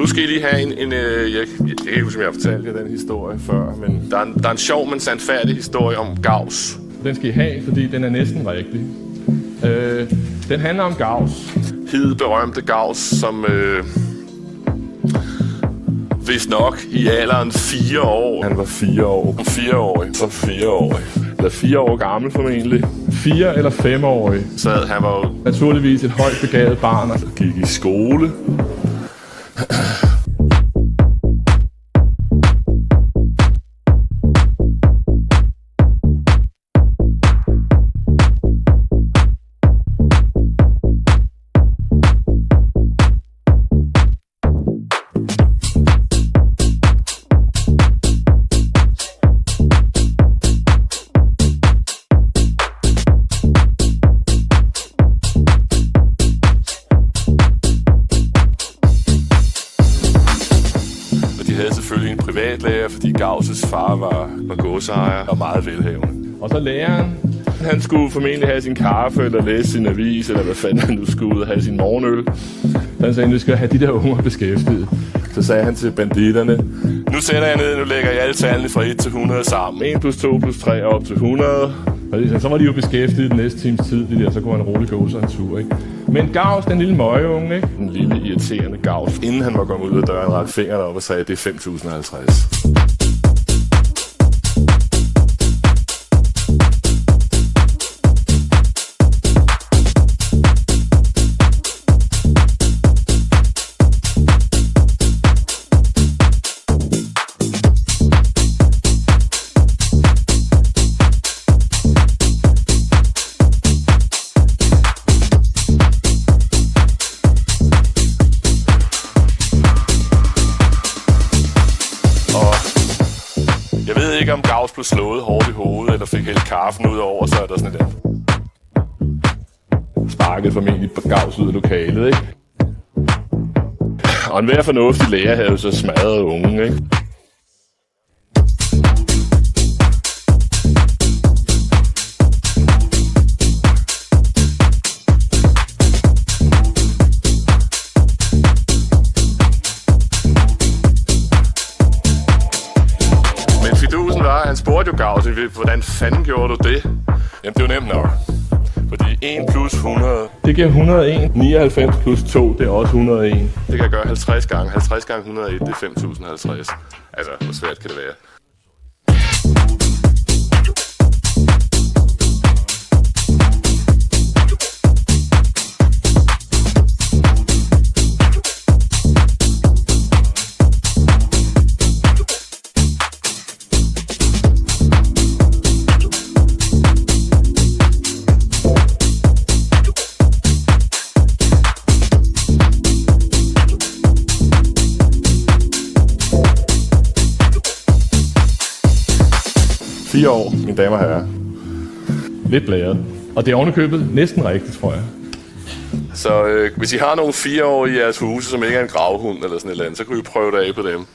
Nu skal I lige have jeg kan ikke huske, om jeg har fortalt jer den historie før, men der er en sjov, men sandfærdig historie om Gauss. Den skal I have, fordi den er næsten rigtig. Den handler om Gauss. Hede berømte Gauss, som vist nok i alderen 4 år. Han var 4 år. 4-årig. Så 4-årig. Eller 4 år gammel formentlig. 4 eller 5-årig. Så han var jo naturligvis et højt begavet barn. Og gik i skole. Selvfølgelig en privatlærer, fordi Gauss' far var godsejer og meget velhavende. Og så læreren, han skulle formentlig have sin kaffe, eller læse sin avis, eller hvad fanden han nu skulle ud og have sin morgenøl. Han sagde, at vi skal have de der unger beskæftiget. Så sagde han til banditterne, nu sætter jeg ned, nu lægger jeg alle tallene fra 1 til 100 sammen. 1 plus 2 plus 3 op til 100. Så var de jo beskæftiget den næste times tid, så kunne han roligt gå sig en tur, ikke? Men Gauss, den lille møgeunge, ikke? Den lille irriterende Gauss. Inden han var kommet ud af døren, rakte fingrene op og sagde, at det er 5.050. Jeg ved ikke, om Gauss blev slået hårdt i hovedet, eller fik hældt kaffen ud over sig, eller sådan der. Sparket formentlig på Gauss ud af lokalet, ikke? Og enhver fornuftig lærer havde jo så smadret unge, ikke? Han spurgte jo Gauss, hvordan fanden gjorde du det? Jamen, det er jo nemt nok. Fordi 1 plus 100... Det giver 101. 99 plus 2, det er også 101. Det kan jeg gøre 50 gange. 50 gange 101, det er 5.050. Altså, hvor svært kan det være? år, mine damer og herrer. Lidt blæret. Og det er ovenikøbet næsten rigtigt, tror jeg. Så hvis I har nogle 4-årige i jeres huse, som ikke er en gravhund eller sådan et eller andet, så kan vi prøve det af på dem.